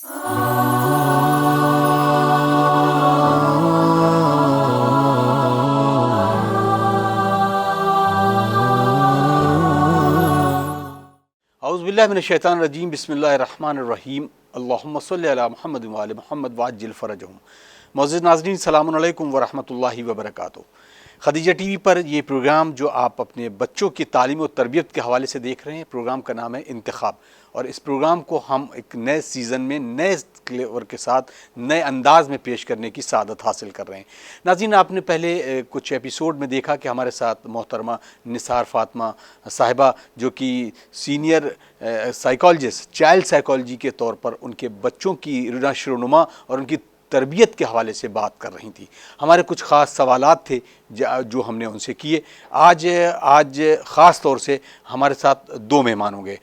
औज़ुबिल्लाहि मिनश्शैतानिर्रजीम बिस्मिल्लाहिर्रहमानिर्रहीम अल्लाहुम्मा सल्लि अला मुहम्मद व आलि मुहम्मद वअज्जिल फ़रजहुम। मुअज़्ज़िज़ नाज़रीन, अस्सलामु अलैकुम व रहमतुल्लाहि व बरकातुहू। खदीजा टीवी पर ये प्रोग्राम जो आप अपने बच्चों की तालीम और तरबियत के हवाले से देख रहे हैं, प्रोग्राम का नाम है इंतखाब। और इस प्रोग्राम को हम एक नए सीज़न में नए फ्लेवर के साथ नए अंदाज में पेश करने की सादत हासिल कर रहे हैं। नाज़रीन, आपने पहले कुछ एपिसोड में देखा कि हमारे साथ मोहतरमा निसार फ़ातिमा साहिबा, जो कि सीनियर साइकोलॉजिस्ट चाइल्ड साइकोलॉजी के तौर पर उनके बच्चों की नशो-नुमा और उनकी तरबियत के हवाले से बात कर रही थी। हमारे कुछ ख़ास सवालात थे जो हमने उनसे किए। आज ख़ास तौर से हमारे साथ दो मेहमान होंगे।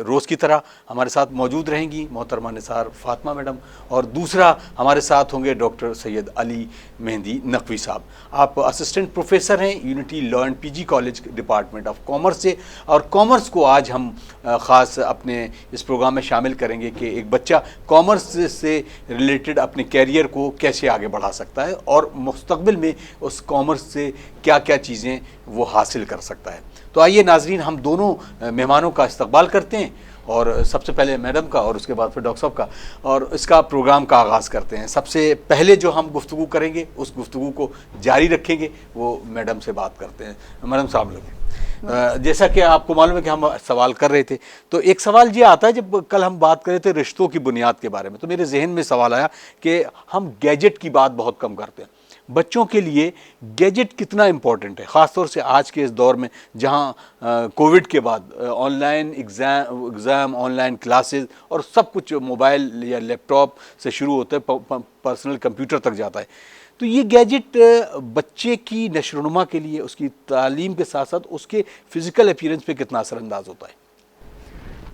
रोज़ की तरह हमारे साथ मौजूद रहेंगी मोहतरमा निसार फ़ातिमा मैडम, और दूसरा हमारे साथ होंगे डॉक्टर सैयद अली मेहंदी नकवी साहब। आप असिस्टेंट प्रोफेसर हैं unity law and PG college department of commerce से, और कॉमर्स को आज हम ख़ास अपने इस प्रोग्राम में शामिल करेंगे कि एक बच्चा कॉमर्स से रिलेटेड अपने कैरियर को कैसे आगे बढ़ा सकता है और मुस्तक़बिल में उस कॉमर्स से क्या क्या चीज़ें वो हासिल कर सकता है। तो आइए नाजरीन, हम दोनों मेहमानों का इस्तकबाल करते हैं, और सबसे पहले मैडम का और उसके बाद फिर डॉक्टर साहब का, और इसका प्रोग्राम का आगाज़ करते हैं। सबसे पहले जो हम गुफ्तगू करेंगे उस गुफ्तगू को जारी रखेंगे, वो मैडम से बात करते हैं। मैडम साहब लोग, जैसा कि आपको मालूम है कि हम सवाल कर रहे थे, तो एक सवाल ये आता है, जब कल हम बात कर रहे थे रिश्तों की बुनियाद के बारे में, तो मेरे जहन में सवाल आया कि हम गैजेट की बात बहुत कम करते हैं। बच्चों के लिए गैजेट कितना इम्पोर्टेंट है, ख़ास तौर से आज के इस दौर में जहाँ कोविड के बाद ऑनलाइन एग्ज़ाम, ऑनलाइन क्लासेस और सब कुछ मोबाइल या लैपटॉप से शुरू होता है, पर्सनल कंप्यूटर तक जाता है। तो ये गैजेट बच्चे की नशोनुमा के लिए, उसकी तालीम के साथ साथ उसके फ़िज़िकल अपीयरेंस पे कितना असरअंदाज होता है?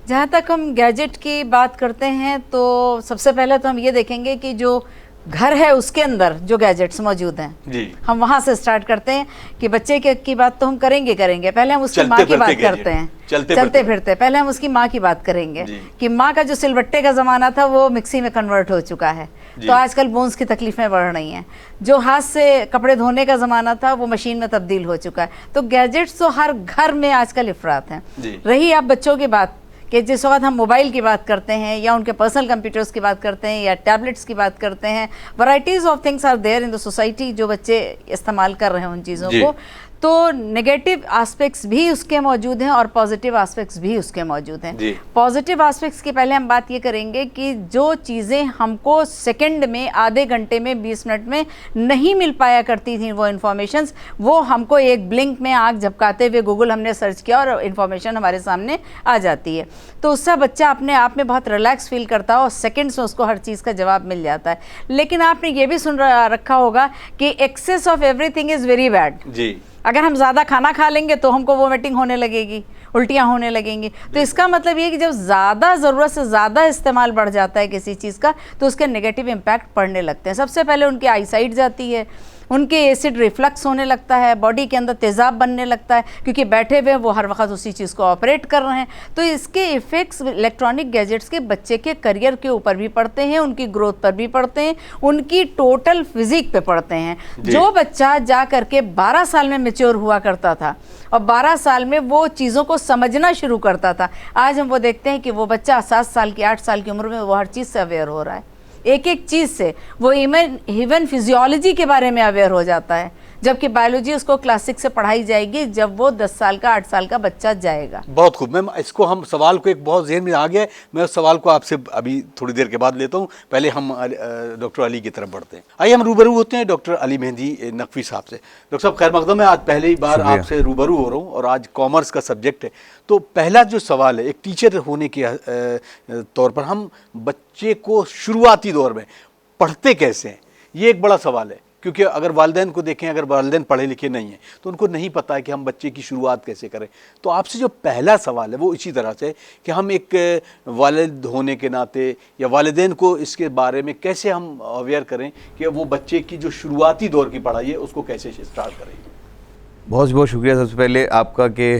जहाँ तक हम गैजेट की बात करते हैं तो सबसे पहले तो हम ये देखेंगे कि जो घर है उसके अंदर जो गैजेट्स मौजूद हैं जी, हम वहाँ से स्टार्ट करते हैं कि बच्चे की बात तो हम करेंगे पहले हम उसकी माँ की बात करते हैं। चलते फिरते पहले हम उसकी माँ की बात करेंगे कि माँ का जो सिलबट्टे का ज़माना था वो मिक्सी में कन्वर्ट हो चुका है, तो आजकल बोन्स की तकलीफ़ें बढ़ रही हैं। जो हाथ से कपड़े धोने का ज़माना था वो मशीन में तब्दील हो चुका है। तो गैजेट्स तो हर घर में आजकल इफ़रात हैं। रही आप बच्चों की बात कि जिस वक्त हम मोबाइल की बात करते हैं या उनके पर्सनल कंप्यूटर्स की बात करते हैं या टैबलेट्स की बात करते हैं, varieties of things are there in the society जो बच्चे इस्तेमाल कर रहे हैं उन चीज़ों को। तो नेगेटिव एस्पेक्ट्स भी उसके मौजूद हैं और पॉजिटिव एस्पेक्ट्स भी उसके मौजूद हैं। पॉजिटिव एस्पेक्ट्स की पहले हम बात ये करेंगे कि जो चीज़ें हमको सेकंड में, आधे घंटे में, 20 मिनट में नहीं मिल पाया करती थी वो इन्फॉर्मेशंस, वो हमको एक ब्लिंक में आँख झपकाते हुए गूगल हमने सर्च किया और इन्फॉर्मेशन हमारे सामने आ जाती है। तो उससे बच्चा अपने आप में बहुत रिलैक्स फील करता है और सेकेंड्स में उसको हर चीज़ का जवाब मिल जाता है। लेकिन आपने ये भी सुन रखा होगा कि excess of everything is very bad. जी, अगर हम ज़्यादा खाना खा लेंगे तो हमको वोमिटिंग होने लगेगी, उल्टियाँ होने लगेंगी। तो इसका मतलब ये कि जब ज़्यादा ज़रूरत से ज़्यादा इस्तेमाल बढ़ जाता है किसी चीज़ का तो उसके नेगेटिव इम्पैक्ट पड़ने लगते हैं। सबसे पहले उनकी आईसाइट जाती है, उनके एसिड रिफ्लक्स होने लगता है, बॉडी के अंदर तेज़ाब बनने लगता है क्योंकि बैठे हुए वो हर वक्त उसी चीज़ को ऑपरेट कर रहे हैं। तो इसके इफ़ेक्ट्स इलेक्ट्रॉनिक गैजेट्स के बच्चे के करियर के ऊपर भी पड़ते हैं, उनकी ग्रोथ पर भी पड़ते हैं, उनकी टोटल फिजिक पे पड़ते हैं। जो बच्चा जा करके 12 साल में मैच्योर हुआ करता था और 12 साल में वो चीज़ों को समझना शुरू करता था, आज हम वो देखते हैं कि वो बच्चा 7 साल की, 8 साल की उम्र में वो हर चीज़ से अवेयर हो रहा है, एक एक चीज़ से। वो इवन फिजियोलॉजी के बारे में अवेयर हो जाता है, जबकि बायोलॉजी उसको क्लास 6 से पढ़ाई जाएगी जब वो 10 साल का, 8 साल का बच्चा जाएगा। बहुत खूब मैम, इसको हम सवाल को एक बहुत जहन में आ गया है, मैं उस सवाल को आपसे अभी थोड़ी देर के बाद लेता हूँ। पहले हम डॉक्टर अली की तरफ बढ़ते हैं। आइए हम रूबरू होते हैं डॉक्टर अली मेहंदी नकवी साहब से। डॉक्टर साहब खैर मकदम है, आज पहली बार आपसे रूबरू हो रहा हूँ और आज कॉमर्स का सब्जेक्ट है। तो पहला जो सवाल है, एक टीचर होने के तौर पर हम बच्चे को शुरुआती दौर में पढ़ते कैसे हैं, ये एक बड़ा सवाल है। क्योंकि अगर वालिदैन को देखें, अगर वालिदैन पढ़े लिखे नहीं हैं तो उनको नहीं पता है कि हम बच्चे की शुरुआत कैसे करें। तो आपसे जो पहला सवाल है वो इसी तरह से कि हम एक वालिद होने के नाते या वालिदैन को इसके बारे में कैसे हम अवेयर करें कि वो बच्चे की जो शुरुआती दौर की पढ़ाई है उसको कैसे स्टार्ट करें। बहुत बहुत शुक्रिया सबसे पहले आपका कि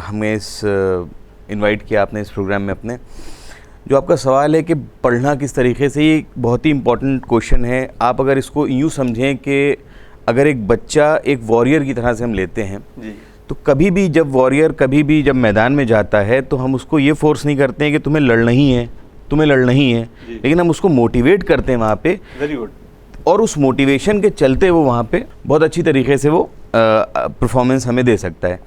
हमें इस इनवाइट किया आपने इस प्रोग्राम में अपने। जो आपका सवाल है कि पढ़ना किस तरीके से, ये बहुत ही इम्पोर्टेंट क्वेश्चन है। आप अगर इसको यूँ समझें कि अगर एक बच्चा एक वॉरियर की तरह से हम लेते हैं जी। तो कभी भी जब वॉरियर कभी भी जब मैदान में जाता है तो हम उसको ये फोर्स नहीं करते हैं कि तुम्हें लड़ना ही है, तुम्हें लड़ना ही है, लेकिन हम उसको मोटिवेट करते हैं वहाँ पे। Very good. और उस मोटिवेशन के चलते वो वहाँ पे बहुत अच्छी तरीके से वो परफॉर्मेंस हमें दे सकता है।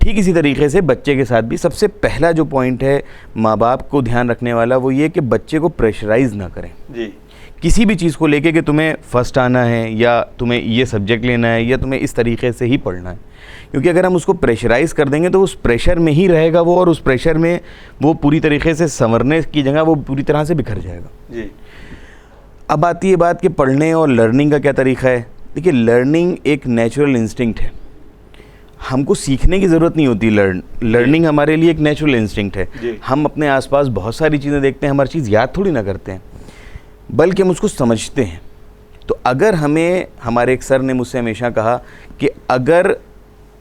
ठीक इसी तरीके से बच्चे के साथ भी सबसे पहला जो पॉइंट है माँ बाप को ध्यान रखने वाला, वो ये कि बच्चे को प्रेशराइज ना करें जी। किसी भी चीज़ को लेके कि तुम्हें फर्स्ट आना है या तुम्हें ये सब्जेक्ट लेना है या तुम्हें इस तरीके से ही पढ़ना है। क्योंकि अगर हम उसको प्रेशराइज़ कर देंगे तो उस प्रेशर में ही रहेगा वो, और उस प्रेशर में वो पूरी तरीके से संवरने की जगह वो पूरी तरह से बिखर जाएगा जी। अब आती है बात कि पढ़ने और लर्निंग का क्या तरीका है। देखिए, लर्निंग एक नेचुरल इंस्टिंक्ट है, हमको सीखने की ज़रूरत नहीं होती। लर्निंग हमारे लिए एक नेचुरल इंस्टिंक्ट है। हम अपने आसपास बहुत सारी चीज़ें देखते हैं, हर चीज़ याद थोड़ी ना करते हैं, बल्कि हम उसको समझते हैं। तो अगर हमें, हमारे एक सर ने मुझसे हमेशा कहा कि अगर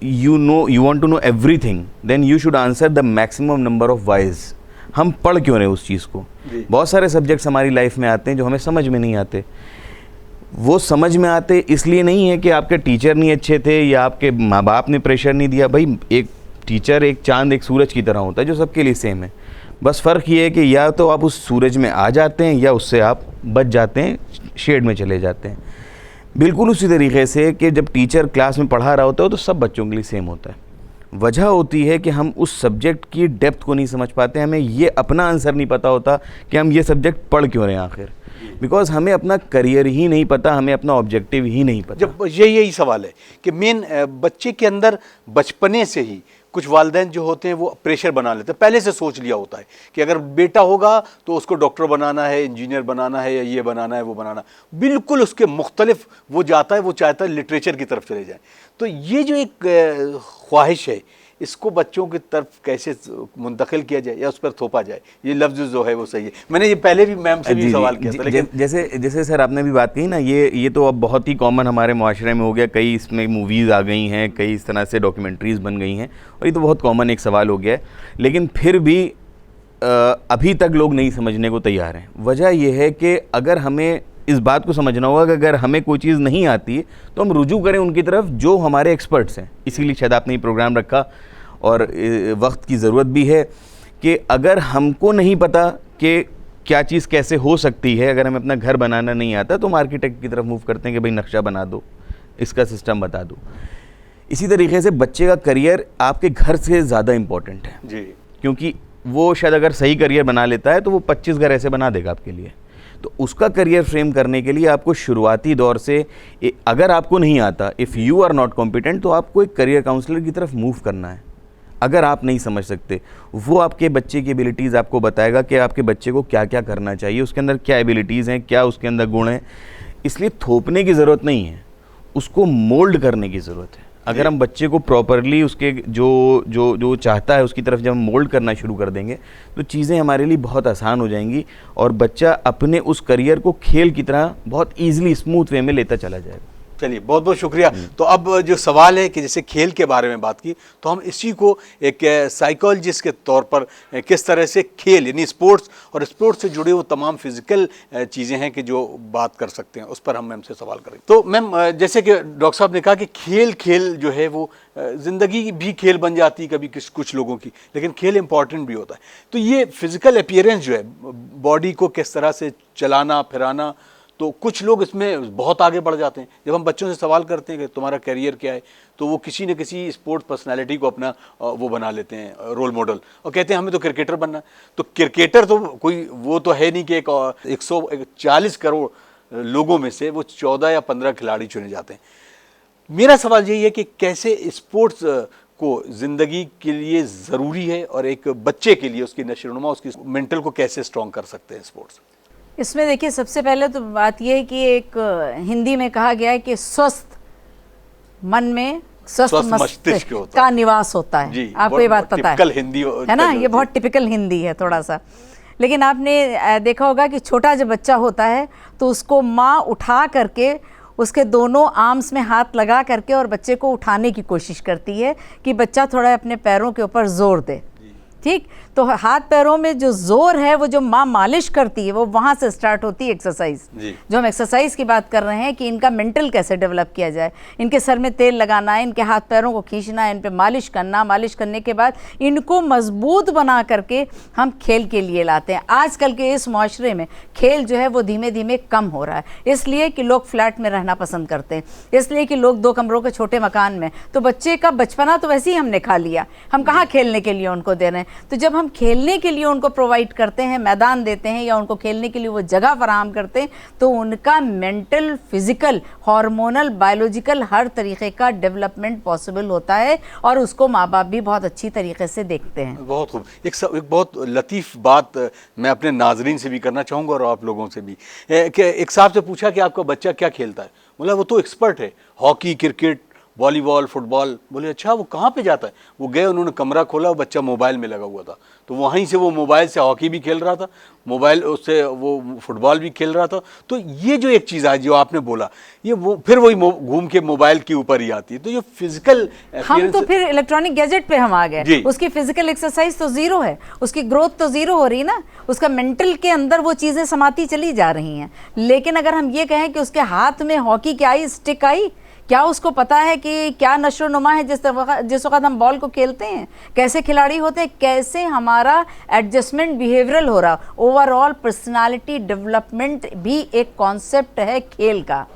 you want to know everything then you should answer the maximum number of wise. हम पढ़ क्यों रहे उस चीज़ को। बहुत सारे सब्जेक्ट्स हमारी लाइफ में आते हैं जो हमें समझ में नहीं आते। वो समझ में आते इसलिए नहीं है कि आपके टीचर नहीं अच्छे थे या आपके माँ बाप ने प्रेशर नहीं दिया। भाई, एक टीचर एक चांद एक सूरज की तरह होता है जो सबके लिए सेम है। बस फ़र्क ये है कि या तो आप उस सूरज में आ जाते हैं या उससे आप बच जाते हैं, शेड में चले जाते हैं। बिल्कुल उसी तरीके से कि जब टीचर क्लास में पढ़ा रहा होता है तो सब बच्चों के लिए सेम होता है। वजह होती है कि हम उस सब्जेक्ट की डेप्थ को नहीं समझ पाते, हमें ये अपना आंसर नहीं पता होता कि हम ये सब्जेक्ट पढ़ क्यों रहे हैं आखिर। बिकॉज हमें अपना करियर ही नहीं पता, हमें अपना ऑब्जेक्टिव ही नहीं पता। जब यही सवाल है कि मेन बच्चे के अंदर बचपने से ही कुछ वालिदैन जो होते हैं वो प्रेशर बना लेते हैं, पहले से सोच लिया होता है कि अगर बेटा होगा तो उसको डॉक्टर बनाना है, इंजीनियर बनाना है, या ये बनाना है, वो बनाना। बिल्कुल उसके मुख्तलिफ वो जाता है, वो चाहता है लिटरेचर की तरफ चले जाए। तो ये जो एक ख्वाहिश है, इसको बच्चों की तरफ कैसे मुंतकिल किया जाए या उस पर थोपा जाए, ये लफ्ज़ जो है वो सही है। मैंने ये पहले भी मैम से भी सवाल किया था, लेकिन जैसे सर आपने भी बात की ना, ये तो अब बहुत ही कॉमन हमारे माशरे में हो गया। कई इसमें मूवीज़ आ गई हैं, कई इस तरह से डॉक्यूमेंट्रीज़ बन गई हैं, और ये तो बहुत कॉमन एक सवाल हो गया है। लेकिन फिर भी अभी तक लोग नहीं समझने को तैयार हैं। वजह यह है कि अगर हमें इस बात को समझना होगा कि अगर हमें कोई चीज़ नहीं आती तो हम रुजू करें उनकी तरफ जो हमारे एक्सपर्ट्स हैं। इसीलिए शायद आपने ये प्रोग्राम रखा, और वक्त की ज़रूरत भी है कि अगर हमको नहीं पता कि क्या चीज़ कैसे हो सकती है, अगर हमें अपना घर बनाना नहीं आता तो हम आर्किटेक्ट की तरफ मूव करते हैं कि भाई नक्शा बना दो, इसका सिस्टम बता दो। इसी तरीके से बच्चे का करियर आपके घर से ज़्यादा इम्पोर्टेंट है जी। क्योंकि वो शायद अगर सही करियर बना लेता है तो वो 25 घर ऐसे बना देगा आपके लिए। तो उसका करियर फ्रेम करने के लिए आपको शुरुआती दौर से, अगर आपको नहीं आता, if you are not competent, तो आपको एक करियर काउंसलर की तरफ मूव करना है। अगर आप नहीं समझ सकते, वो आपके बच्चे की एबिलिटीज़ आपको बताएगा कि आपके बच्चे को क्या क्या करना चाहिए, उसके अंदर क्या एबिलिटीज़ हैं, क्या उसके अंदर गुण हैं। इसलिए थोपने की ज़रूरत नहीं है, उसको मोल्ड करने की ज़रूरत है। अगर हम बच्चे को प्रॉपरली उसके जो चाहता है उसकी तरफ जब हम मोल्ड करना शुरू कर देंगे तो चीज़ें हमारे लिए बहुत आसान हो जाएंगी, और बच्चा अपने उस करियर को खेल की तरह बहुत ईजिली स्मूथ वे में लेता चला जाएगा। चलिए, बहुत बहुत शुक्रिया। तो अब जो सवाल है कि जैसे खेल के बारे में बात की, तो हम इसी को एक साइकोलॉजिस्ट के तौर पर किस तरह से खेल यानी स्पोर्ट्स और स्पोर्ट्स से जुड़े वो तमाम फिजिकल चीज़ें हैं कि जो बात कर सकते हैं, उस पर हम मैम से सवाल करें। तो मैम, जैसे कि डॉक्टर साहब ने कहा कि खेल जो है वो ज़िंदगी भी खेल बन जाती है कभी कुछ लोगों की, लेकिन खेल इंपॉर्टेंट भी होता है। तो ये फिजिकल अपीयरेंस जो है, बॉडी को किस तरह से चलाना फिराना, तो कुछ लोग इसमें बहुत आगे बढ़ जाते हैं। जब हम बच्चों से सवाल करते हैं कि तुम्हारा करियर क्या है, तो वो किसी न किसी स्पोर्ट्स पर्सनालिटी को अपना वो बना लेते हैं रोल मॉडल, और कहते हैं हमें तो क्रिकेटर बनना है। तो क्रिकेटर तो कोई वो तो है नहीं कि 140 करोड़ लोगों में से वो 14 या 15 खिलाड़ी चुने जाते हैं। मेरा सवाल यही है कि कैसे स्पोर्ट्स को ज़िंदगी के लिए ज़रूरी है, और एक बच्चे के लिए उसकी नशोनुमा, उसकी मेंटल को कैसे स्ट्रॉन्ग कर सकते हैं स्पोर्ट्स। इसमें देखिए, सबसे पहले तो बात यह है कि एक हिंदी में कहा गया है कि स्वस्थ मन में स्वस्थ मस्तिष्क का निवास होता है। आपको ये बात पता है, हिंदी है ना? ये बहुत टिपिकल हिंदी है थोड़ा सा। लेकिन आपने देखा होगा कि छोटा जब बच्चा होता है तो उसको माँ उठा करके उसके दोनों आर्म्स में हाथ लगा करके और बच्चे को उठाने की कोशिश करती है कि बच्चा थोड़ा अपने पैरों के ऊपर जोर दे। ठीक। तो हाथ पैरों में जो जोर है वो जो माँ मालिश करती है वो वहाँ से स्टार्ट होती है एक्सरसाइज। जो हम एक्सरसाइज की बात कर रहे हैं कि इनका मेंटल कैसे डेवलप किया जाए, इनके सर में तेल लगाना है, इनके हाथ पैरों को खींचना है, इन पे मालिश करना, मालिश करने के बाद इनको मजबूत बना करके हम खेल के लिए लाते हैं। आजकल के इस माशरे में खेल जो है वो धीमे धीमे कम हो रहा है, इसलिए कि लोग फ्लैट में रहना पसंद करते हैं, इसलिए कि लोग 2 कमरों के छोटे मकान में, तो बच्चे का बचपना तो वैसे ही हमने खा लिया, हम कहाँ खेलने के लिए उनको दे रहे हैं। तो जब हम खेलने के लिए उनको प्रोवाइड करते हैं, मैदान देते हैं या उनको खेलने के लिए वो जगह फराहम करते हैं, तो उनका मेंटल, फिजिकल, हार्मोनल, बायोलॉजिकल हर तरीके का डेवलपमेंट पॉसिबल होता है और उसको माँ बाप भी बहुत अच्छी तरीके से देखते हैं। बहुत खूब। एक बहुत लतीफ़ बात मैं अपने नाजरीन से भी करना चाहूँगा और आप लोगों से भी। एक साहब से पूछा कि आपका बच्चा क्या खेलता है, बोला वो तो एक्सपर्ट है, हॉकी, क्रिकेट, वॉलीबॉल, फुटबॉल। बोले अच्छा वो कहाँ पे जाता है? वो गए, उन्होंने कमरा खोला, वो बच्चा मोबाइल में लगा हुआ था, तो वहीं से वो मोबाइल से हॉकी भी खेल रहा था, मोबाइल उससे वो फुटबॉल भी खेल रहा था। तो ये जो एक चीज़ है जो आपने बोला, ये वो फिर वही घूम के मोबाइल के ऊपर ही आती है। तो ये फिजिकल, हम तो फिर इलेक्ट्रॉनिक गैजेट पे हम आ गए, उसकी फिजिकल एक्सरसाइज तो जीरो है, उसकी ग्रोथ तो जीरो हो रही है ना, उसका मेंटल के अंदर वो चीज़ें समाती चली जा रही हैं। लेकिन अगर हम ये कहें कि उसके हाथ में हॉकी की आई, स्टिक आई, क्या उसको पता है कि क्या नशो नुमा है जिस वक्त हम बॉल को खेलते हैं, कैसे खिलाड़ी होते हैं, कैसे हमारा एडजस्टमेंट बिहेवियरल हो रहा। ओवरऑल पर्सनालिटी डेवलपमेंट भी एक कॉन्सेप्ट है खेल का।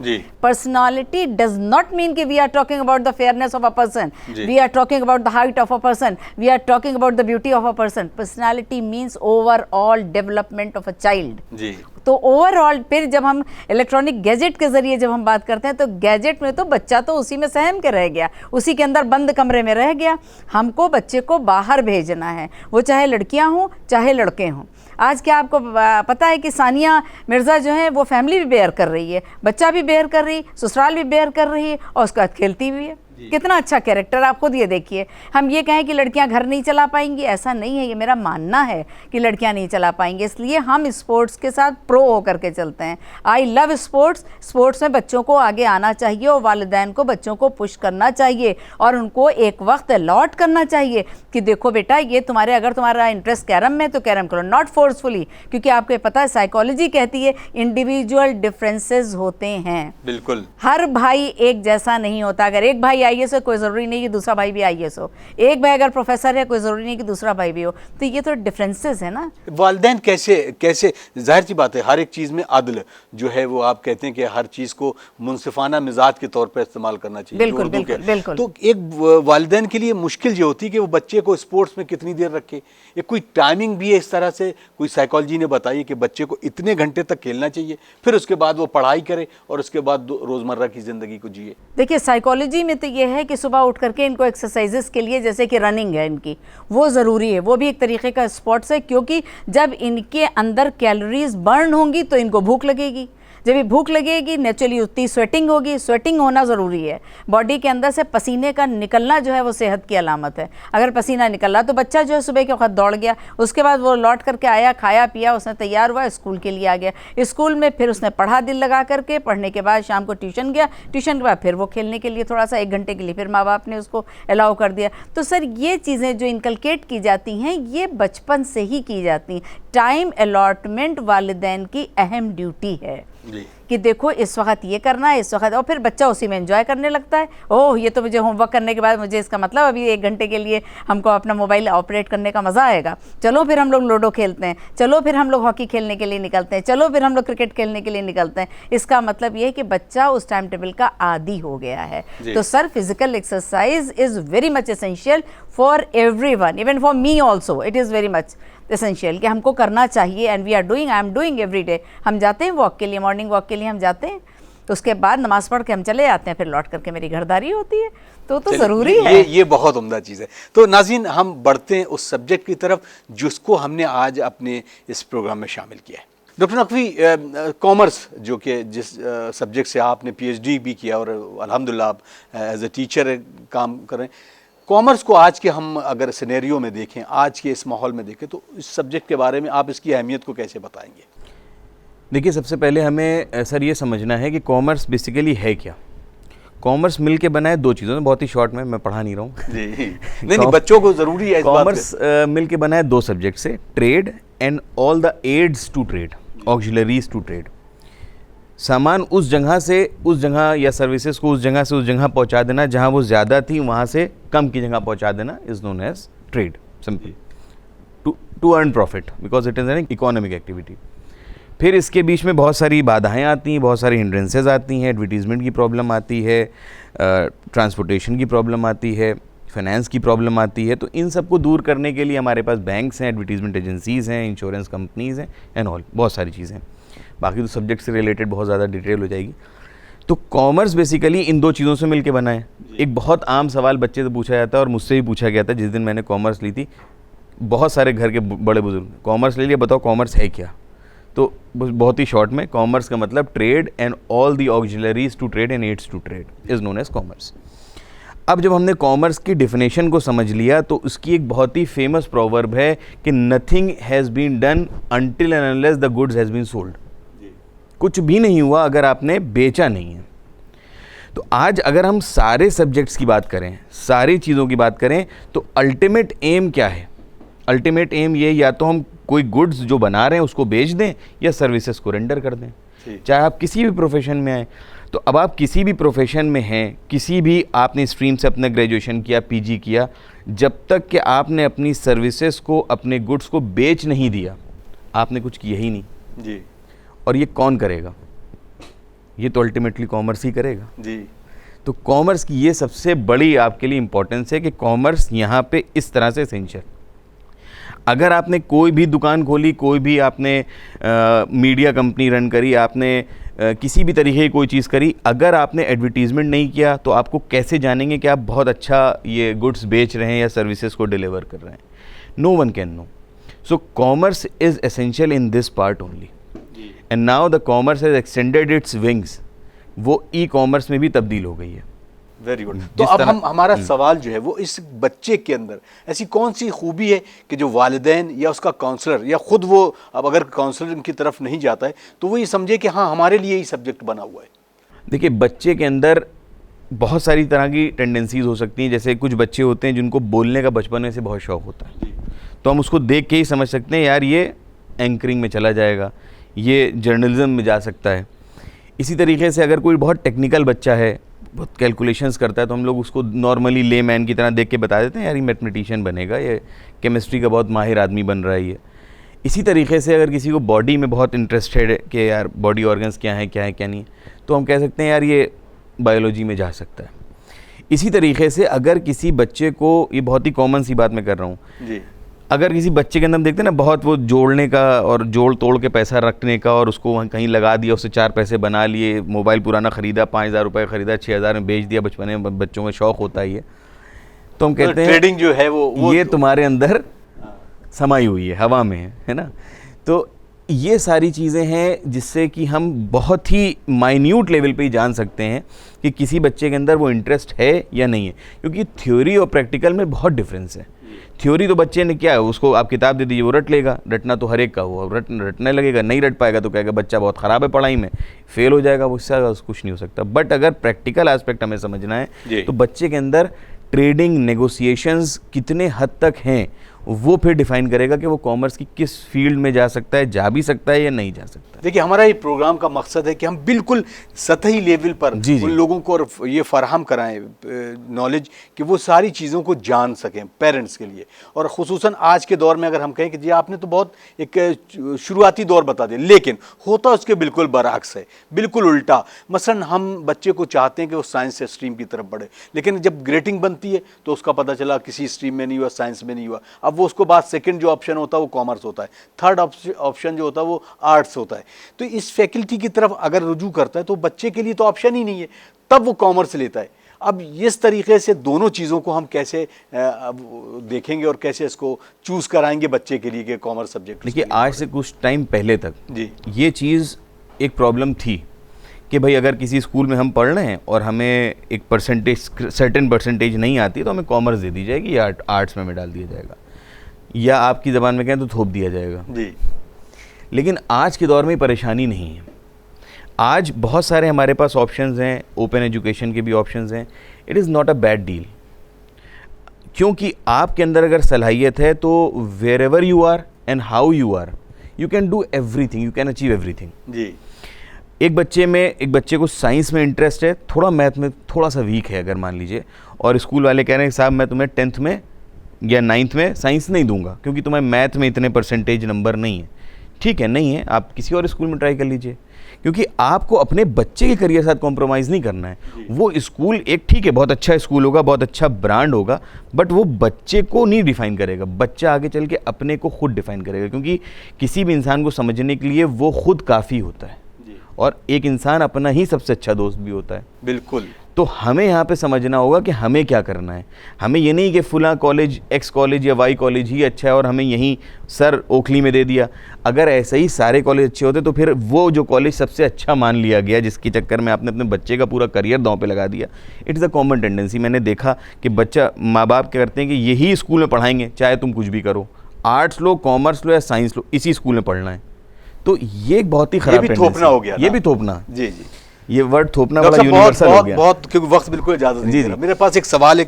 पर्सनालिटी डज नॉट मीन कि we are talking about the fairness of a person, we are talking about the height of a person, we are talking about the beauty of a person. Personality means overall development of a child. तो overall फिर जब हम electronic gadget के जरिए जब हम बात करते हैं, तो गैजेट में तो बच्चा तो उसी में सहम के रह गया, उसी के अंदर बंद कमरे में रह गया। हमको बच्चे को बाहर भेजना है, वो चाहे लड़कियां हों चाहे लड़के हों। आज क्या आपको पता है कि सानिया मिर्ज़ा जो है वो फैमिली भी बेयर कर रही है, बच्चा भी बेयर कर रही, ससुराल भी बेयर कर रही है और उसके बाद खेलती भी है। कितना अच्छा कैरेक्टर, आप खुद ये देखिए। हम ये कहें कि लड़कियां घर नहीं चला पाएंगी, ऐसा नहीं है, ये मेरा मानना है कि लड़कियां नहीं चला पाएंगी, इसलिए हम स्पोर्ट्स के साथ प्रो होकर के चलते हैं। I love sports. स्पोर्ट्स में बच्चों को आगे आना चाहिए और वालिदैन को बच्चों को पुश करना चाहिए और उनको एक वक्त अलॉट करना चाहिए कि देखो बेटा, ये तुम्हारे, अगर तुम्हारा इंटरेस्ट कैरम में तो कैरम करो, नॉट फोर्सफुली, क्योंकि आपको पता है साइकोलॉजी कहती है इंडिविजुअल डिफरेंसेस होते हैं। बिल्कुल, हर भाई एक जैसा नहीं होता। अगर एक भाई आईएएस हो, कोई ज़रूरी नहीं कि दूसरा भाई भी आईएएस हो। एक भाई अगर प्रोफेसर है, कोई ज़रूरी नहीं कि दूसरा भाई भी हो। तो ये तो डिफरेंसेस है ना। वालिदैन कैसे जाहिर सी बात है, हर एक चीज़ में अदल जो है वो आप कहते हैं कि हर चीज़ को मुनसिफाना मिजाज के तौर पर इस्तेमाल करना चाहिए। बिल्कुल बिल्कुल बिल्कुल। तो एक वालिदैन के लिए मुश्किल ये होती है कि वो बच्चे को स्पोर्ट्स में कितनी देर रखे। एक कोई टाइमिंग भी है इस तरह से, कोई साइकोलॉजी ने बताई कि बच्चे को इतने घंटे तक खेलना चाहिए, फिर उसके बाद वो पढ़ाई करे और उसके बाद रोज़मर्रा की ज़िंदगी को जिए। देखिए साइकोलॉजी में तो ये है कि सुबह उठ करके इनको एक्सरसाइजेस के लिए, जैसे कि रनिंग है इनकी, वो ज़रूरी है, वो भी एक तरीके का स्पोर्ट्स है, क्योंकि जब इनके अंदर कैलोरीज बर्न होंगी तो इनको भूख लगेगी, जब भी भूख लगेगी नेचुरली उतनी स्वेटिंग होगी। स्वेटिंग होना ज़रूरी है, बॉडी के अंदर से पसीने का निकलना जो है वो सेहत की अलामत है। अगर पसीना निकला तो बच्चा जो है सुबह के वक्त दौड़ गया, उसके बाद वो लौट करके आया, खाया पिया, उसने तैयार हुआ, स्कूल के लिए आ गया। स्कूल में फिर उसने पढ़ा दिल लगा करके, पढ़ने के बाद शाम को ट्यूशन गया, ट्यूशन के बाद फिर वो खेलने के लिए थोड़ा सा 1 घंटे के लिए फिर माँ बाप ने उसको अलाउ कर दिया। तो सर ये चीज़ें जो इनकलकेट की जाती हैं ये बचपन से ही की जाती हैं। टाइम अलॉटमेंट वालिदैन की अहम ड्यूटी है कि देखो इस वक्त ये करना है, इस वक्त, और फिर बच्चा उसी में एंजॉय करने लगता है। ओह ये तो मुझे होमवर्क करने के बाद मुझे इसका मतलब अभी 1 घंटे के लिए हमको अपना मोबाइल ऑपरेट करने का मज़ा आएगा, चलो फिर हम लोग लूडो खेलते हैं, चलो फिर हम लोग हॉकी खेलने के लिए निकलते हैं, चलो फिर हम लोग क्रिकेट खेलने के लिए निकलते हैं। इसका मतलब ये है कि बच्चा उस टाइम टेबल का आदी हो गया है। तो sir physical exercise is very much essential for everyone, even for me also it is very much essential कि हमको करना चाहिए। And we are doing, I am doing every day. हम जाते हैं वॉक के लिए, मॉर्निंग वॉक के लिए हम जाते हैं, तो उसके बाद नमाज़ पढ़ के हम चले आते हैं, फिर लौट करके मेरी घरदारी होती है। तो ज़रूरी है, ये बहुत उम्दा चीज़ है। तो नाज़रीन हम बढ़ते हैं उस सब्जेक्ट की तरफ जिसको हमने आज अपने इस प्रोग्राम में शामिल किया है। डॉक्टर नकवी, कॉमर्स जो कि जिस सब्जेक्ट से आपने PhD भी किया और अल्हम्दुलिल्लाह आप एज ए टीचर काम कर रहे हैं, कॉमर्स को आज के हम अगर सिनेरियो में देखें, आज के इस माहौल में देखें, तो इस सब्जेक्ट के बारे में आप इसकी अहमियत को कैसे बताएंगे? देखिए सबसे पहले हमें सर ये समझना है कि कॉमर्स बेसिकली है क्या। कॉमर्स मिल के बना है दो चीज़ों में, बहुत ही शॉर्ट में, मैं पढ़ा नहीं रहा हूँ जी नहीं बच्चों को ज़रूरी है इस बात कॉमर्स मिल के बना है दो सब्जेक्ट से, trade and all the aids to trade, auxiliaries to trade. सामान उस जगह से उस जगह या सर्विसेज को उस जगह से उस जगह पहुंचा देना जहां वो ज़्यादा थी वहां से कम की जगह पहुंचा देना is known as trade, simple, to earn profit because it is an economic activity. फिर इसके बीच में बहुत सारी बाधाएं आती हैं, बहुत सारी हिंड्रेंसेज आती हैं, एडवर्टीज़मेंट की प्रॉब्लम आती है, ट्रांसपोर्टेशन की प्रॉब्लम आती है, फाइनेंस की प्रॉब्लम आती है। तो इन सब को दूर करने के लिए हमारे पास बैंक्स हैं, एडवर्टीज़मेंट एजेंसीज़ हैं, इंश्योरेंस कंपनीज़ हैं एंड ऑल, बहुत सारी चीज़ें। बाकी तो सब्जेक्ट से रिलेटेड बहुत ज़्यादा डिटेल हो जाएगी। तो कॉमर्स बेसिकली इन दो चीज़ों से मिलके बना है। एक बहुत आम सवाल बच्चे से पूछा जाता है और मुझसे भी पूछा गया था जिस दिन मैंने कॉमर्स ली थी, बहुत सारे घर के बड़े बुजुर्ग, कॉमर्स ले लिया, बताओ कॉमर्स है क्या? तो बहुत ही शॉर्ट में, कॉमर्स का मतलब trade and all the auxiliaries to trade and aids to trade is known as commerce. अब जब हमने कॉमर्स की डेफिनेशन को समझ लिया तो उसकी एक बहुत ही फेमस प्रोवर्ब है कि nothing has been done until and unless the goods has been sold. कुछ भी नहीं हुआ अगर आपने बेचा नहीं है। तो आज अगर हम सारे सब्जेक्ट्स की बात करें, सारी चीज़ों की बात करें, तो अल्टीमेट एम क्या है? अल्टीमेट एम ये, या तो हम कोई गुड्स जो बना रहे हैं उसको बेच दें या सर्विसेज को रेंडर कर दें, चाहे आप किसी भी प्रोफेशन में आए। तो अब आप किसी भी प्रोफेशन में हैं, किसी भी आपने स्ट्रीम से अपना ग्रेजुएशन किया, पीजी किया, जब तक कि आपने अपनी सर्विसेज को, अपने गुड्स को बेच नहीं दिया, आपने कुछ किया ही नहीं जी। और ये कौन करेगा? ये तो अल्टीमेटली कॉमर्स ही करेगा जी। तो कॉमर्स की ये सबसे बड़ी आपके लिए इम्पोर्टेंस है कि कॉमर्स यहाँ पे इस तरह से एसेंशियल। अगर आपने कोई भी दुकान खोली, कोई भी आपने मीडिया कंपनी रन करी, आपने किसी भी तरीके की कोई चीज़ करी, अगर आपने एडवर्टीज़मेंट नहीं किया तो आपको कैसे जानेंगे कि आप बहुत अच्छा ये गुड्स बेच रहे हैं या सर्विसेज को डिलीवर कर रहे हैं? No one can know. So commerce is essential in this part only and now the commerce has extended its wings. वो ई कॉमर्स में भी तब्दील हो गई है। Very good. तो अब हमारा सवाल जो है वो इस बच्चे के अंदर ऐसी कौन सी खूबी है कि जो वालिदैन या उसका काउंसलर या ख़ुद वो, अब अगर काउंसलर उनकी तरफ नहीं जाता है तो वो ये समझे कि हाँ हमारे लिए ही सब्जेक्ट बना हुआ है? देखिए, बच्चे के अंदर बहुत सारी तरह की टेंडेंसीज हो सकती हैं। जैसे कुछ बच्चे होते हैं जिनको बोलने का बचपन में से बहुत शौक़ होता है, तो हम उसको देख के ही समझ सकते हैं यार ये एंकरिंग में चला जाएगा, ये जर्नलिज्म में जा सकता है। इसी तरीके से अगर कोई बहुत टेक्निकल बच्चा है, बहुत कैलकुलेशंस करता है, तो हम लोग उसको नॉर्मली ले मैन की तरह देख के बता देते हैं यार ये मैथमेटिशियन बनेगा, ये केमिस्ट्री का बहुत माहिर आदमी बन रहा है ये। इसी तरीके से अगर किसी को बॉडी में बहुत इंटरेस्टेड है कि यार बॉडी ऑर्गन्स क्या है क्या नहीं, तो हम कह सकते हैं यार ये बायोलॉजी में जा सकता है। इसी तरीके से अगर किसी बच्चे को, ये बहुत ही कॉमन सी बात मैं कर रहा हूँ जी, अगर किसी बच्चे के अंदर हम देखते हैं ना बहुत वो जोड़ने का और जोड़ तोड़ के पैसा रखने का, और उसको वहाँ कहीं लगा दिया, उससे 4 पैसे बना लिए, मोबाइल पुराना ख़रीदा, 5,000 रुपये ख़रीदा, 6,000 में बेच दिया, बचपन में बच्चों में शौक़ होता ही है। तो हम कहते हैं ट्रेडिंग जो है वो ये तुम्हारे अंदर समाई हुई है, हवा में है ना। तो ये सारी चीज़ें हैं जिससे कि हम बहुत ही माइन्यूट लेवल पे ही जान सकते हैं कि किसी बच्चे के अंदर वो इंटरेस्ट है या नहीं है, क्योंकि थ्योरी और प्रैक्टिकल में बहुत डिफरेंस है। थ्योरी तो बच्चे ने क्या है, उसको आप किताब दे दीजिए वो रट लेगा, रटना तो हर एक का हो, रटने लगेगा, नहीं रट पाएगा तो कहेगा बच्चा बहुत ख़राब है पढ़ाई में, फेल हो जाएगा, उससे कुछ नहीं हो सकता। बट अगर प्रैक्टिकल एस्पेक्ट हमें समझना है तो बच्चे के अंदर ट्रेडिंग, नेगोशिएशंस कितने हद तक हैं वो फिर डिफाइन करेगा कि वो कॉमर्स की किस फील्ड में जा सकता है, जा भी सकता है या नहीं जा सकता। देखिए, हमारा ये प्रोग्राम का मकसद है कि हम बिल्कुल सतही लेवल पर उन लोगों को ये फराहम कराएं नॉलेज कि वो सारी चीज़ों को जान सकें पेरेंट्स के लिए। और ख़ुसूसन आज के दौर में अगर हम कहें कि जी आपने तो बहुत एक शुरुआती दौर बता दिया, लेकिन होता उसके बिल्कुल बरअक्स है, बिल्कुल उल्टा। मसलन हम बच्चे को चाहते हैं कि वो साइंस से स्ट्रीम की तरफ बढ़े, लेकिन जब ग्रेडिंग बनती है तो उसका पता चला किसी स्ट्रीम में नहीं हुआ, साइंस में नहीं हुआ। अब वो उसको बाद सेकंड जो ऑप्शन होता है वो कॉमर्स होता है, थर्ड ऑप्शन जो होता है वो आर्ट्स होता है। तो इस फैकल्टी की तरफ अगर रुजू करता है तो बच्चे के लिए तो ऑप्शन ही नहीं है, तब वो कॉमर्स लेता है। अब इस तरीके से दोनों चीज़ों को हम कैसे देखेंगे और कैसे इसको चूज़ कराएंगे बच्चे के लिए कि कॉमर्स सब्जेक्ट। देखिए, आज से कुछ टाइम पहले तक जी ये चीज़ एक प्रॉब्लम थी कि भाई अगर किसी स्कूल में हम पढ़ रहे हैं और हमें एक परसेंटेज, सर्टेन परसेंटेज नहीं आती तो हमें कॉमर्स दे दी जाएगी या आर्ट्स में डाल दिया जाएगा, या आपकी ज़बान में कहें तो थोप दिया जाएगा जी। लेकिन आज के दौर में परेशानी नहीं है। आज बहुत सारे हमारे पास ऑप्शंस हैं, ओपन एजुकेशन के भी ऑप्शंस हैं। It is not a bad deal, क्योंकि आपके अंदर अगर सलाहियत है तो wherever you are and how you are, you can do everything, you can achieve everything. जी। एक बच्चे को साइंस में इंटरेस्ट है, थोड़ा मैथ में थोड़ा सा वीक है अगर मान लीजिए, और स्कूल वाले कह रहे हैं साहब मैं तुम्हें 10th में या 9th में साइंस नहीं दूंगा क्योंकि तुम्हें मैथ में इतने परसेंटेज नंबर नहीं है। ठीक है, नहीं है, आप किसी और स्कूल में ट्राई कर लीजिए, क्योंकि आपको अपने बच्चे के करियर के साथ कॉम्प्रोमाइज़ नहीं करना है। वो स्कूल एक ठीक है, बहुत अच्छा स्कूल होगा, बहुत अच्छा ब्रांड होगा, बट वो बच्चे को नहीं डिफ़ाइन करेगा। बच्चा आगे चल के अपने को खुद डिफ़ाइन करेगा, क्योंकि किसी भी इंसान को समझने के लिए वो खुद काफ़ी होता है, और एक इंसान अपना ही सबसे अच्छा दोस्त भी होता है। बिल्कुल। तो हमें यहाँ पे समझना होगा कि हमें क्या करना है। हमें ये नहीं कि फुला कॉलेज, एक्स कॉलेज या वाई कॉलेज ही अच्छा है और हमें यहीं सर ओखली में दे दिया। अगर ऐसे ही सारे कॉलेज अच्छे होते तो फिर वो जो कॉलेज सबसे अच्छा मान लिया गया, जिसके चक्कर में आपने अपने बच्चे का पूरा करियर दांव पे लगा दिया, it is a common tendency. मैंने देखा कि बच्चा, माँ बाप क्या करते हैं कि यही स्कूल में पढ़ाएंगे, चाहे तुम कुछ भी करो, आर्ट्स लो, कॉमर्स लो या साइंस लो, इसी स्कूल में पढ़ना है। तो ये एक बहुत ही खराब ये भी थोपना हो गया, ये भी थोपना। जी जी, ये वर्ड थोपना बड़ा यूनिवर्सल हो गया। बहुत, क्योंकि वक्त बिल्कुल इजाजत नहीं दे रहा। मेरे पास एक सवाल,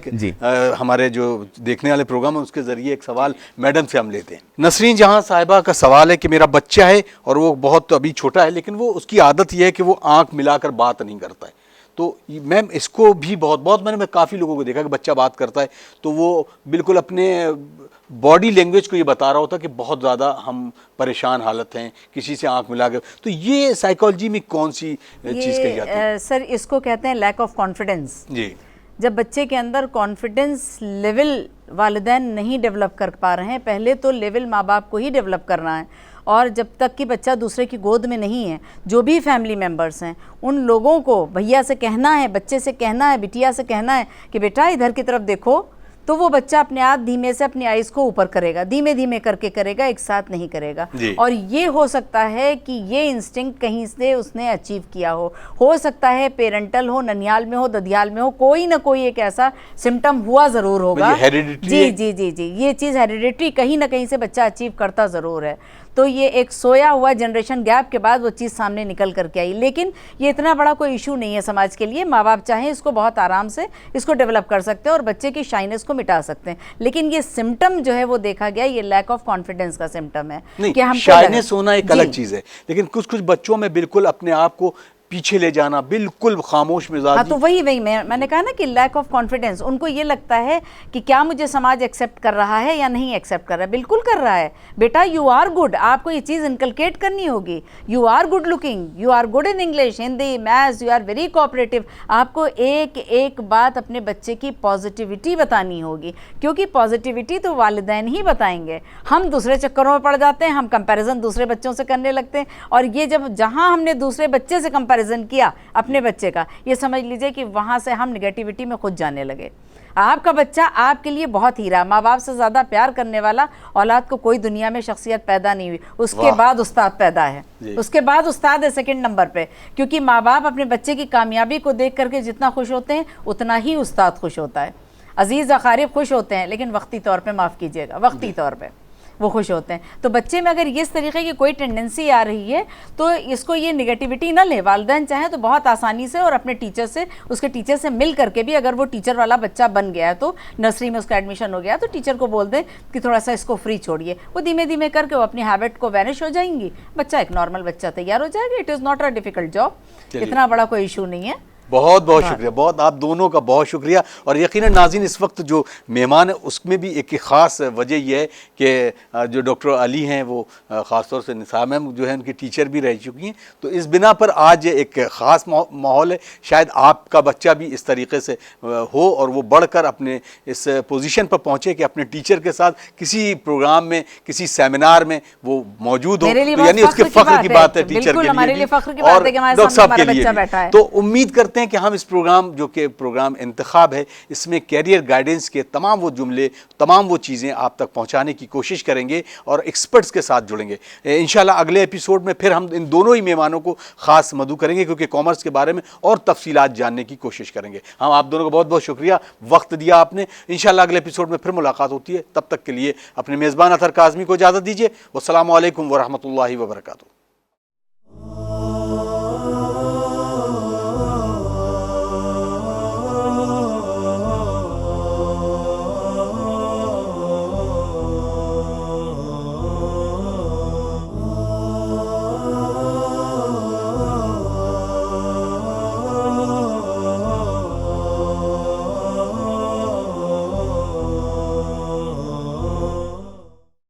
हमारे जो देखने वाले प्रोग्राम है उसके जरिए एक सवाल मैडम से हम लेते हैं। नसरीन जहां साहिबा का सवाल है कि मेरा बच्चा है और वो बहुत अभी छोटा है, लेकिन वो उसकी आदत यह है कि वो आंख मिलाकर बात नहीं करता है। तो मैम इसको भी बहुत मैंने काफ़ी लोगों को देखा कि बच्चा बात करता है तो वो बिल्कुल अपने बॉडी लैंग्वेज को ये बता रहा होता कि बहुत ज़्यादा हम परेशान हालत हैं, किसी से आंख मिला कर। तो ये साइकोलॉजी में कौन सी चीज़ कही जाती है? सर इसको कहते हैं लैक ऑफ कॉन्फिडेंस। जी। जब बच्चे के अंदर कॉन्फिडेंस लेवल वालिदैन नहीं डेवलप कर पा रहे हैं, पहले तो लेवल माँ बाप को ही डेवलप करना है, और जब तक कि बच्चा दूसरे की गोद में नहीं है, जो भी फैमिली मेम्बर्स हैं उन लोगों को भैया से कहना है, बच्चे से कहना है, बिटिया से कहना है कि बेटा इधर की तरफ देखो, तो वो बच्चा अपने आप धीमे से अपनी आइज़ को ऊपर करेगा, धीमे धीमे करके करेगा, एक साथ नहीं करेगा। और ये हो सकता है कि ये इंस्टिंक्ट कहीं से उसने अचीव किया हो सकता है पेरेंटल हो, ननिहाल में हो, ददियाल में हो, कोई ना कोई एक ऐसा सिम्टम हुआ ज़रूर होगा। जी जी जी जी, ये चीज़ हेरिडिटरी कहीं ना कहीं से बच्चा अचीव करता ज़रूर है। तो ये एक सोया हुआ जनरेशन गैप के बाद वो चीज़ सामने निकल करके आई, लेकिन ये इतना बड़ा कोई इशू नहीं है समाज के लिए। माँ बाप चाहें इसको बहुत आराम से इसको डेवलप कर सकते हैं और बच्चे की शाइनेस को मिटा सकते हैं, लेकिन ये सिम्टम जो है वो देखा गया, ये लैक ऑफ कॉन्फिडेंस का सिम्टम है। कि हम शाइनेस होना एक अलग चीज़ है, लेकिन कुछ बच्चों में बिल्कुल अपने आप को पीछे ले जाना, बिल्कुल खामोश मिजाज। हाँ, तो वही मैंने कहा ना कि लैक ऑफ कॉन्फिडेंस। उनको ये लगता है कि क्या मुझे समाज एक्सेप्ट कर रहा है या नहीं एक्सेप्ट कर रहा है। बिल्कुल कर रहा है बेटा, यू आर गुड, आपको ये चीज़ इनकलकेट करनी होगी। You are good looking, you are good in English, Hindi, maths, you are very cooperative. आपको एक एक बात अपने बच्चे की पॉजिटिविटी बतानी होगी, क्योंकि पॉजिटिविटी तो वालिदैन ही बताएंगे। हम दूसरे चक्करों में पड़ जाते हैं, हम कंपैरिजन दूसरे बच्चों से करने लगते हैं, और ये जहाँ हमने दूसरे बच्चे से कंपैरिजन किया अपने बच्चे का, ये समझ लीजिए कि वहां से हम नेगेटिविटी में खुद जाने लगे। आपका बच्चा आपके लिए बहुत हीरा, माँ बाप से ज़्यादा प्यार करने वाला औलाद को कोई दुनिया में शख्सियत पैदा नहीं हुई। उसके बाद उस्ताद पैदा है, उसके बाद उस्ताद है सेकंड नंबर पे, क्योंकि माँ बाप अपने बच्चे की कामयाबी को देख करके जितना खुश होते हैं उतना ही उस्ताद खुश होता है। अजीज़ अकारिब खुश होते हैं, लेकिन वक्ती तौर पर, माफ़ कीजिएगा, वक्ती तौर पर वो खुश होते हैं। तो बच्चे में अगर इस तरीके की कोई टेंडेंसी आ रही है तो इसको ये निगेटिविटी ना ले। वालिदैन चाहे तो बहुत आसानी से और अपने टीचर से, उसके टीचर से मिल करके भी, अगर वो टीचर वाला बच्चा बन गया है तो नर्सरी में उसका एडमिशन हो गया, तो टीचर को बोल दें कि थोड़ा सा इसको फ्री छोड़िए। वो धीमे धीमे करके वो अपनी हैबिट को वैनिश हो जाएंगी, बच्चा एक नॉर्मल बच्चा तैयार हो जाएगा। It is not a difficult job, इतना बड़ा कोई इशू नहीं है। बहुत शुक्रिया, बहुत आप दोनों का बहुत शुक्रिया। और यकीनन नाज़रीन, इस वक्त जो मेहमान है उसमें भी एक ख़ास वजह यह है कि जो डॉक्टर अली हैं वो ख़ास तौर से निसा मैम जो है उनकी टीचर भी रह चुकी हैं, तो इस बिना पर आज एक ख़ास माहौल है। शायद आपका बच्चा भी इस तरीके से हो और वो बढ़कर अपने इस पोजीशन पर पहुँचे कि अपने टीचर के साथ किसी प्रोग्राम में, किसी सेमिनार में वो मौजूद हो, तो यानी उसके फ़ख्र की बात है टीचर के लिए और डॉक्टर साहब के लिए। तो उम्मीद करते हैं कि हम इस प्रोग्राम, जो कि प्रोग्राम इंतखाब है, इसमें कैरियर गाइडेंस के तमाम वो जुमले, तमाम वो चीज़ें आप तक पहुंचाने की कोशिश करेंगे और एक्सपर्ट्स के साथ जुड़ेंगे। इंशाल्लाह अगले एपिसोड में फिर हम इन दोनों ही मेहमानों को ख़ास मदऊ करेंगे, क्योंकि कॉमर्स के बारे में और तफसीलात जानने की कोशिश करेंगे। हम आप दोनों को बहुत बहुत शुक्रिया, वक्त दिया आपने। इंशाल्लाह अगले एपिसोड में फिर मुलाकात होती है, तब तक के लिए अपने मेज़बान अतहर काज़मी को इजाज़त दीजिए। वस्सलामु अलैकुम वरहमतुल्लाहि वबरकातुहू।